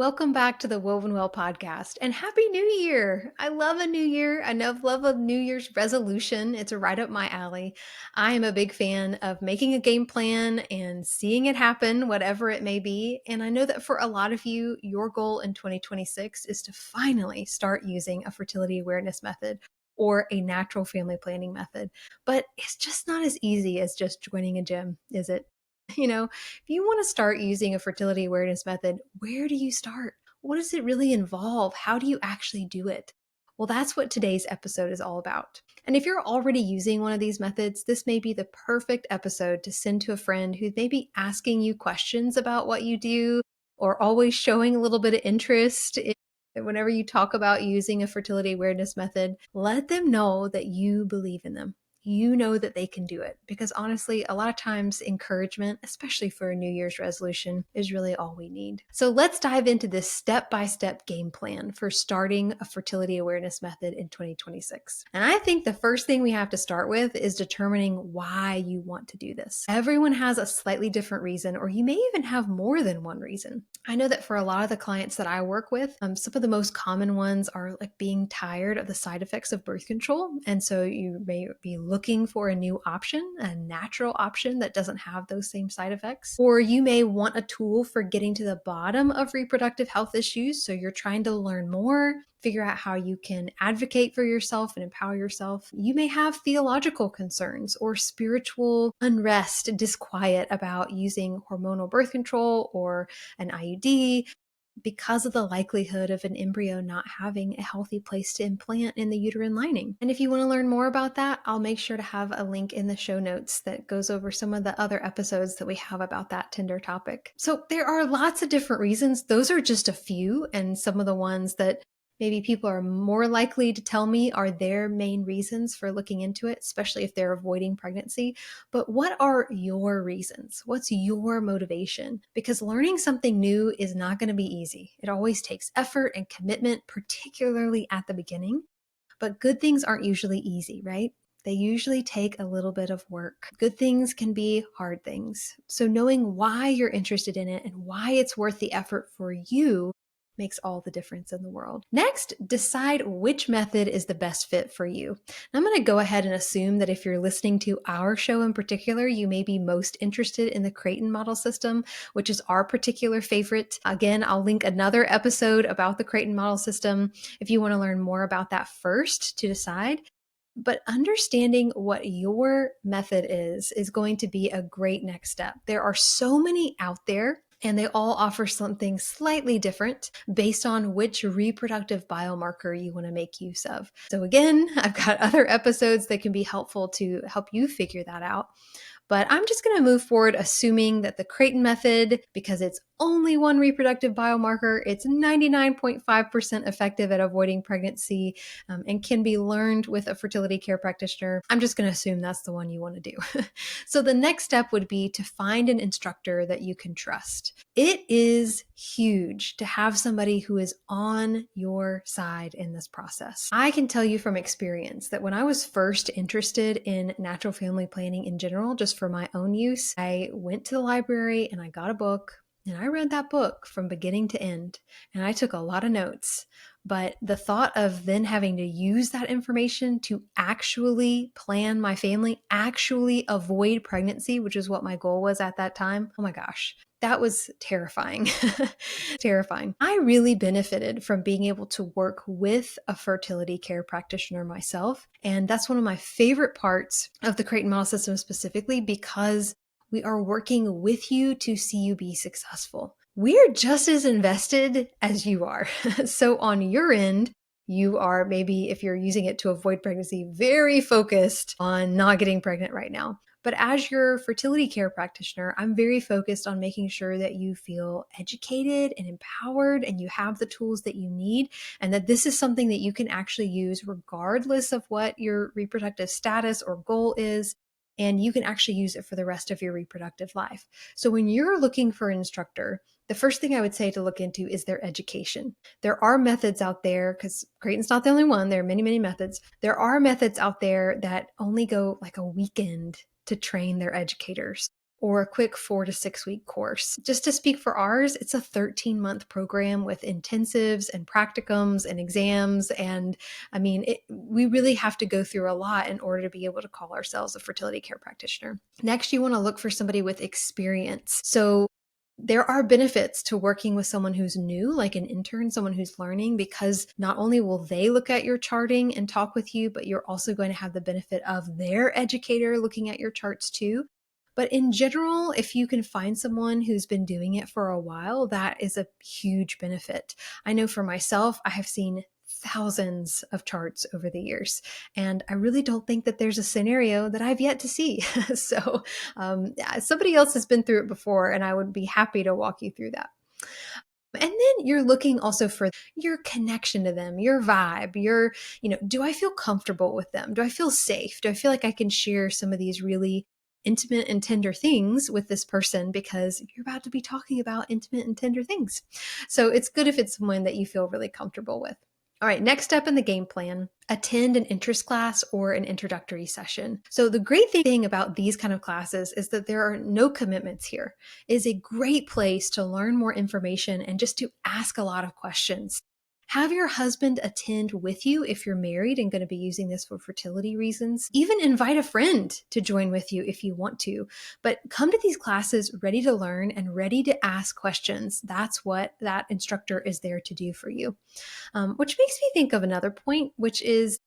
Welcome back to the Woven Well podcast and Happy New Year. I love a new year. Love a New Year's resolution. It's right up my alley. I am a big fan of making a game plan and seeing it happen, whatever it may be. And I know that for a lot of you, your goal in 2026 is to finally start using a fertility awareness method or a natural family planning method. But it's just not as easy as just joining a gym, is it? If you want to start using a fertility awareness method, where do you start? What does it really involve? How do you actually do it? Well, that's what today's episode is all about. And if you're already using one of these methods, this may be the perfect episode to send to a friend who may be asking you questions about what you do or always showing a little bit of interest whenever you talk about using a fertility awareness method. Let them know that you believe in them. You know that they can do it, because honestly, a lot of times encouragement, especially for a New Year's resolution, is really all we need. So let's dive into this step-by-step game plan for starting a fertility awareness method in 2026. And I think the first thing we have to start with is determining why you want to do this. Everyone has a slightly different reason, or you may even have more than one reason. I know that for a lot of the clients that I work with, some of the most common ones are like being tired of the side effects of birth control. And so you may be looking for a new option, a natural option that doesn't have those same side effects. Or you may want a tool for getting to the bottom of reproductive health issues. So you're trying to learn more, figure out how you can advocate for yourself and empower yourself. You may have theological concerns or spiritual unrest, disquiet about using hormonal birth control or an IUD because of the likelihood of an embryo not having a healthy place to implant in the uterine lining. And if you want to learn more about that, I'll make sure to have a link in the show notes that goes over some of the other episodes that we have about that tender topic. So there are lots of different reasons. Those are just a few, and some of the ones that maybe people are more likely to tell me are their main reasons for looking into it, especially if they're avoiding pregnancy. But what are your reasons? What's your motivation? Because learning something new is not going to be easy. It always takes effort and commitment, particularly at the beginning. But good things aren't usually easy, right? They usually take a little bit of work. Good things can be hard things. So knowing why you're interested in it and why it's worth the effort for you makes all the difference in the world. Next, decide which method is the best fit for you. And I'm going to go ahead and assume that if you're listening to our show in particular, you may be most interested in the Creighton Model System, which is our particular favorite. Again, I'll link another episode about the Creighton Model System if you want to learn more about that first to decide. But understanding what your method is going to be a great next step. There are so many out there, and they all offer something slightly different based on which reproductive biomarker you want to make use of. So again, I've got other episodes that can be helpful to help you figure that out. But I'm just going to move forward assuming that the Creighton method, because it's only one reproductive biomarker, it's 99.5% effective at avoiding pregnancy and can be learned with a fertility care practitioner. I'm just going to assume that's the one you want to do. So the next step would be to find an instructor that you can trust. It is huge to have somebody who is on your side in this process. I can tell you from experience that when I was first interested in natural family planning in general, just for my own use, I went to the library and I got a book. And I read that book from beginning to end, and I took a lot of notes. But the thought of then having to use that information to actually plan my family, actually avoid pregnancy, which is what my goal was at that time, oh my gosh, that was terrifying. Terrifying. I really benefited from being able to work with a fertility care practitioner myself. And that's one of my favorite parts of the Creighton Model System specifically, because we are working with you to see you be successful. We're just as invested as you are. So on your end, you are maybe, if you're using it to avoid pregnancy, very focused on not getting pregnant right now. But as your fertility care practitioner, I'm very focused on making sure that you feel educated and empowered and you have the tools that you need, and that this is something that you can actually use regardless of what your reproductive status or goal is. And you can actually use it for the rest of your reproductive life. So when you're looking for an instructor, the first thing I would say to look into is their education. There are methods out there, because Creighton's not the only one. There are many, many methods. There are methods out there that only go like a weekend to train their educators. or a quick 4 to 6 week course. Just to speak for ours, it's a 13-month program with intensives and practicums and exams. And I mean, we really have to go through a lot in order to be able to call ourselves a fertility care practitioner. Next, you want to look for somebody with experience. So there are benefits to working with someone who's new, like an intern, someone who's learning, because not only will they look at your charting and talk with you, but you're also going to have the benefit of their educator looking at your charts too. But in general, if you can find someone who's been doing it for a while, that is a huge benefit. I know for myself, I have seen thousands of charts over the years, and I really don't think that there's a scenario that I've yet to see. So yeah, somebody else has been through it before, and I would be happy to walk you through that. And then you're looking also for your connection to them, your vibe, do I feel comfortable with them? Do I feel safe? Do I feel like I can share some of these really intimate and tender things with this person, because you're about to be talking about intimate and tender things. So it's good if it's someone that you feel really comfortable with. All right, next step in the game plan, attend an interest class or an introductory session. So the great thing about these kind of classes is that there are no commitments here. It is a great place to learn more information and just to ask a lot of questions. Have your husband attend with you if you're married and going to be using this for fertility reasons. Even invite a friend to join with you if you want to. But come to these classes ready to learn and ready to ask questions. That's what that instructor is there to do for you. Which makes me think of another point, which is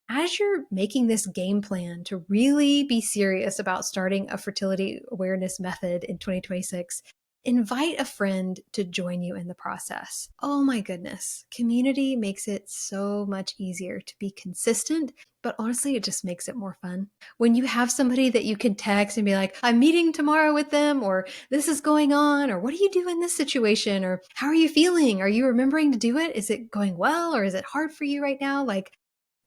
as you're making this game plan to really be serious about starting a fertility awareness method in 2026, invite a friend to join you in the process. Oh my goodness. Community makes it so much easier to be consistent, but honestly, it just makes it more fun. When you have somebody that you can text and be like, I'm meeting tomorrow with them, or this is going on, or what do you do in this situation, or how are you feeling? Are you remembering to do it? Is it going well, or is it hard for you right now? Like,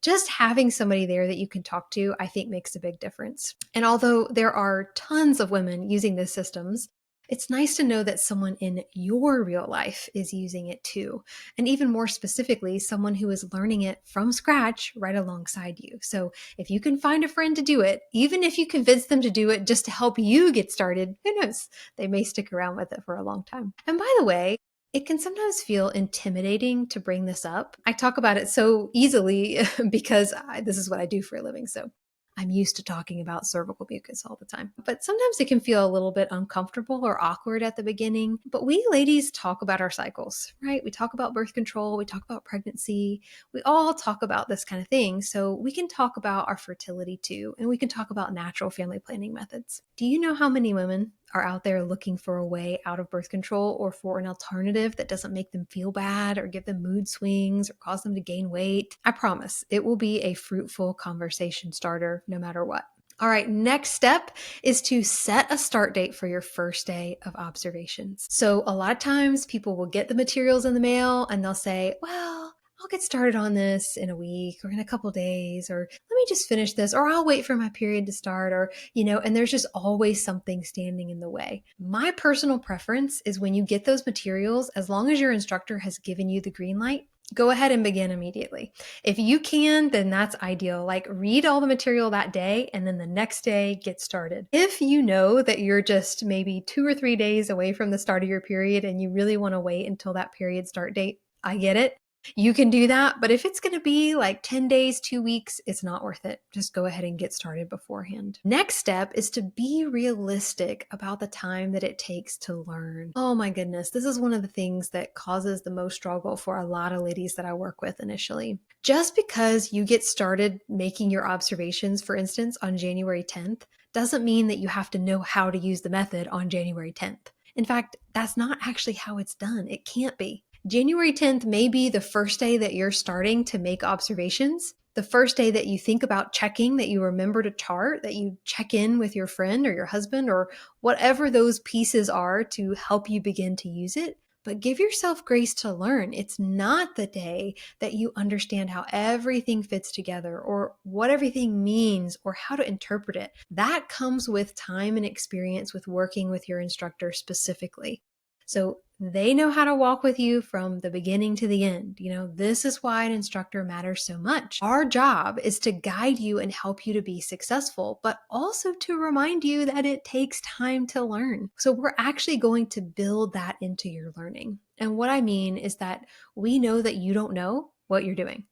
just having somebody there that you can talk to, I think makes a big difference. And although there are tons of women using these systems, it's nice to know that someone in your real life is using it too. And even more specifically, someone who is learning it from scratch right alongside you. So if you can find a friend to do it, even if you convince them to do it just to help you get started, who knows? They may stick around with it for a long time. And by the way, it can sometimes feel intimidating to bring this up. I talk about it so easily because this is what I do for a living. So I'm used to talking about cervical mucus all the time. But sometimes it can feel a little bit uncomfortable or awkward at the beginning. But we ladies talk about our cycles, right? We talk about birth control, we talk about pregnancy, we all talk about this kind of thing. So we can talk about our fertility too, and we can talk about natural family planning methods. Do you know how many women are out there looking for a way out of birth control or for an alternative that doesn't make them feel bad or give them mood swings or cause them to gain weight? I promise it will be a fruitful conversation starter no matter what. All right, next step is to set a start date for your first day of observations. So a lot of times people will get the materials in the mail and they'll say, well, I'll get started on this in a week or in a couple days, or let me just finish this, or I'll wait for my period to start, or, and there's just always something standing in the way. My personal preference is when you get those materials, as long as your instructor has given you the green light, go ahead and begin immediately. If you can, then that's ideal. Like read all the material that day and then the next day get started. If you know that you're just maybe 2 or 3 days away from the start of your period and you really want to wait until that period start date, I get it. You can do that, but if it's going to be like 10 days, 2 weeks, it's not worth it. Just go ahead and get started beforehand. Next step is to be realistic about the time that it takes to learn. Oh my goodness, this is one of the things that causes the most struggle for a lot of ladies that I work with initially. Just because you get started making your observations, for instance, on January 10th, doesn't mean that you have to know how to use the method on January 10th. In fact, that's not actually how it's done. It can't be. January 10th may be the first day that you're starting to make observations, the first day that you think about checking, that you remember to chart, that you check in with your friend or your husband or whatever those pieces are to help you begin to use it. But give yourself grace to learn. It's not the day that you understand how everything fits together or what everything means or how to interpret it. That comes with time and experience with working with your instructor specifically. So They know how to walk with you from the beginning to the end. This is why an instructor matters so much. Our job is to guide you and help you to be successful, but also to remind you that it takes time to learn. So we're actually going to build that into your learning. And what I mean is that we know that you don't know what you're doing.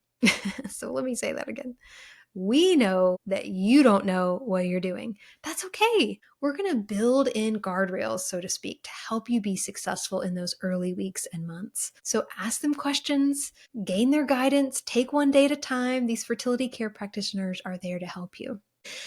So let me say that again. We know that you don't know what you're doing. That's okay. We're going to build in guardrails, so to speak, to help you be successful in those early weeks and months. So ask them questions, gain their guidance, take one day at a time. These fertility care practitioners are there to help you.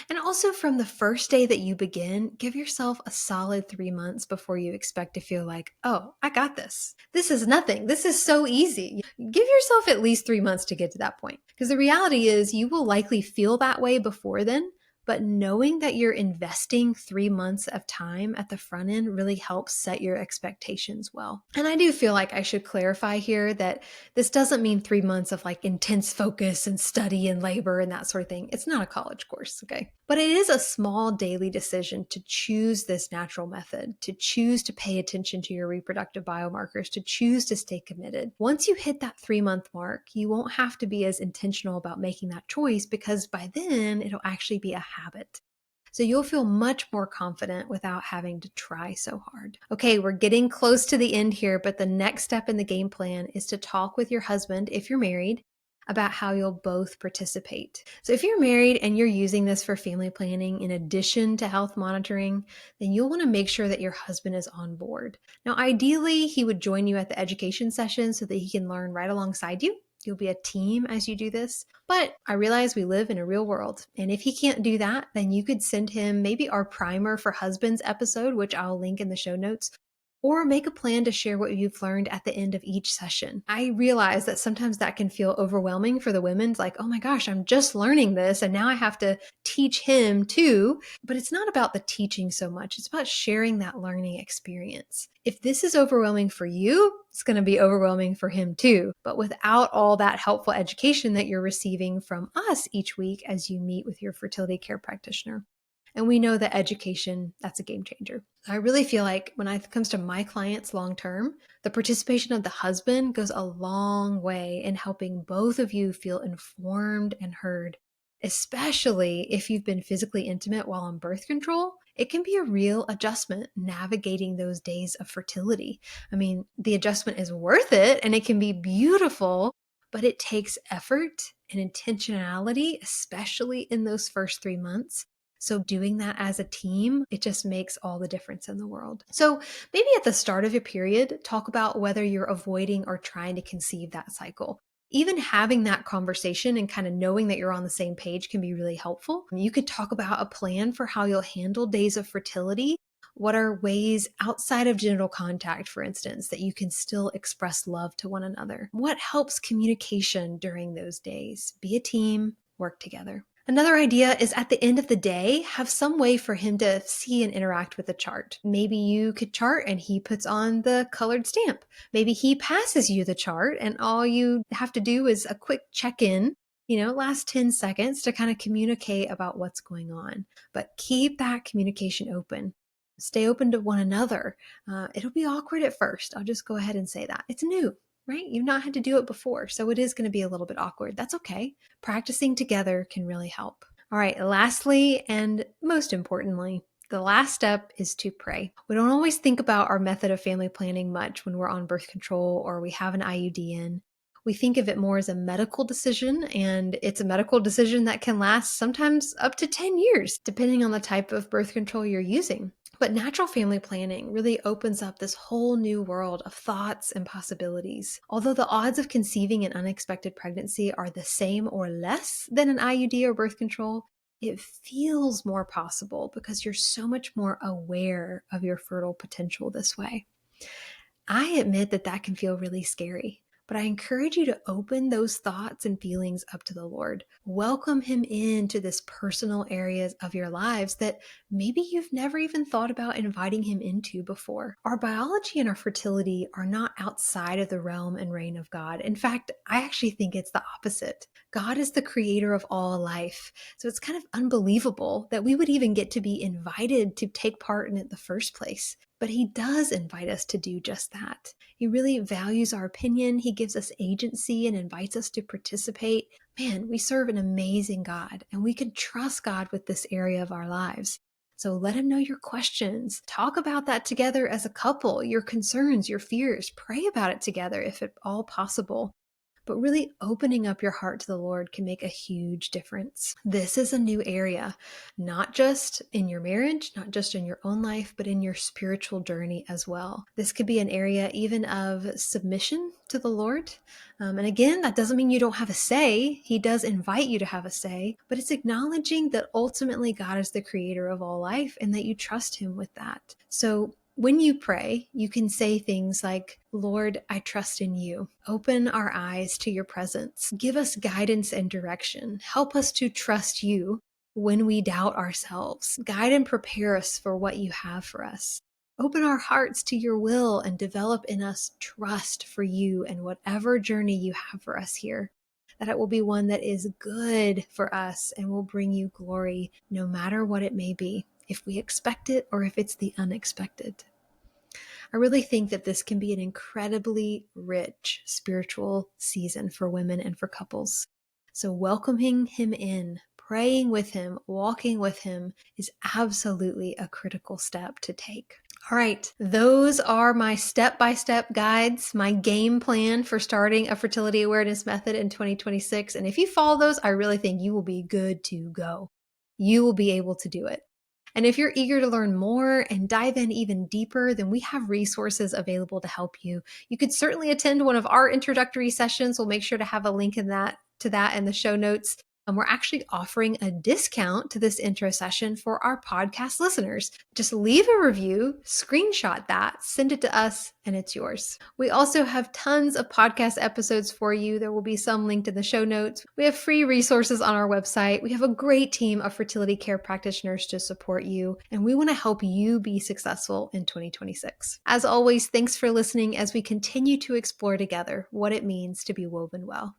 And also, from the first day that you begin, give yourself a solid 3 months before you expect to feel like, oh, I got this. This is nothing. This is so easy. Give yourself at least 3 months to get to that point. Because the reality is, you will likely feel that way before then. But knowing that you're investing 3 months of time at the front end really helps set your expectations well. And I do feel like I should clarify here that this doesn't mean 3 months of like intense focus and study and labor and that sort of thing. It's not a college course, okay? But it is a small daily decision to choose this natural method, to choose to pay attention to your reproductive biomarkers, to choose to stay committed. Once you hit that 3 month mark, you won't have to be as intentional about making that choice because by then it'll actually be a habit. So you'll feel much more confident without having to try so hard. Okay, we're getting close to the end here, but the next step in the game plan is to talk with your husband, if you're married, about how you'll both participate. So if you're married and you're using this for family planning in addition to health monitoring, then you'll want to make sure that your husband is on board. Now, ideally, he would join you at the education session so that he can learn right alongside you. You'll be a team as you do this. But I realize we live in a real world. And if he can't do that, then you could send him maybe our Primer for Husbands episode, which I'll link in the show notes, or make a plan to share what you've learned at the end of each session. I realize that sometimes that can feel overwhelming for the women. It's like, oh my gosh, I'm just learning this and now I have to teach him too. But it's not about the teaching so much. It's about sharing that learning experience. If this is overwhelming for you, it's going to be overwhelming for him too. But without all that helpful education that you're receiving from us each week as you meet with your fertility care practitioner. And we know that education, that's a game changer. I really feel like when it comes to my clients long term, the participation of the husband goes a long way in helping both of you feel informed and heard, especially if you've been physically intimate while on birth control. It can be a real adjustment navigating those days of fertility. I mean, the adjustment is worth it and it can be beautiful, but it takes effort and intentionality, especially in those first 3 months. So doing that as a team, it just makes all the difference in the world. So maybe at the start of your period, talk about whether you're avoiding or trying to conceive that cycle. Even having that conversation and kind of knowing that you're on the same page can be really helpful. You could talk about a plan for how you'll handle days of fertility. What are ways outside of genital contact, for instance, that you can still express love to one another? What helps communication during those days? Be a team, work together. Another idea is at the end of the day, have some way for him to see and interact with the chart. Maybe you could chart and he puts on the colored stamp. Maybe he passes you the chart and all you have to do is a quick check-in, last 10 seconds to kind of communicate about what's going on. But keep that communication open. Stay open to one another. It'll be awkward at first. I'll just go ahead and say that. It's new. Right? You've not had to do it before, so it is going to be a little bit awkward. That's okay. Practicing together can really help. All right, lastly, and most importantly, the last step is to pray. We don't always think about our method of family planning much when we're on birth control or we have an IUD in. We think of it more as a medical decision, and it's a medical decision that can last sometimes up to 10 years, depending on the type of birth control you're using. But natural family planning really opens up this whole new world of thoughts and possibilities. Although the odds of conceiving an unexpected pregnancy are the same or less than an IUD or birth control, it feels more possible because you're so much more aware of your fertile potential this way. I admit that can feel really scary. But I encourage you to open those thoughts and feelings up to the Lord. Welcome Him into this personal areas of your lives that maybe you've never even thought about inviting Him into before. Our biology and our fertility are not outside of the realm and reign of God. In fact, I actually think it's the opposite. God is the creator of all life. So it's kind of unbelievable that we would even get to be invited to take part in it in the first place. But he does invite us to do just that. He really values our opinion. He gives us agency and invites us to participate. Man, we serve an amazing God, and we can trust God with this area of our lives. So let him know your questions. Talk about that together as a couple, your concerns, your fears. Pray about it together if at all possible. But really opening up your heart to the Lord can make a huge difference. This is a new area, not just in your marriage, not just in your own life, but in your spiritual journey as well. This could be an area even of submission to the Lord. And again, that doesn't mean you don't have a say. He does invite you to have a say, but it's acknowledging that ultimately God is the creator of all life and that you trust him with that. So when you pray, you can say things like, Lord, I trust in you. Open our eyes to your presence. Give us guidance and direction. Help us to trust you when we doubt ourselves. Guide and prepare us for what you have for us. Open our hearts to your will and develop in us trust for you and whatever journey you have for us here. That it will be one that is good for us and will bring you glory no matter what it may be, if we expect it or if it's the unexpected. I really think that this can be an incredibly rich spiritual season for women and for couples. So welcoming him in, praying with him, walking with him is absolutely a critical step to take. All right, those are my step-by-step guides, my game plan for starting a fertility awareness method in 2026. And if you follow those, I really think you will be good to go. You will be able to do it. And if you're eager to learn more and dive in even deeper, then we have resources available to help you. You could certainly attend one of our introductory sessions. We'll make sure to have a link in that in the show notes. We're actually offering a discount to this intro session for our podcast listeners. Just leave a review, screenshot that, send it to us, and it's yours. We also have tons of podcast episodes for you. There will be some linked in the show notes. We have free resources on our website. We have a great team of fertility care practitioners to support you, and we want to help you be successful in 2026. As always, thanks for listening as we continue to explore together what it means to be woven well.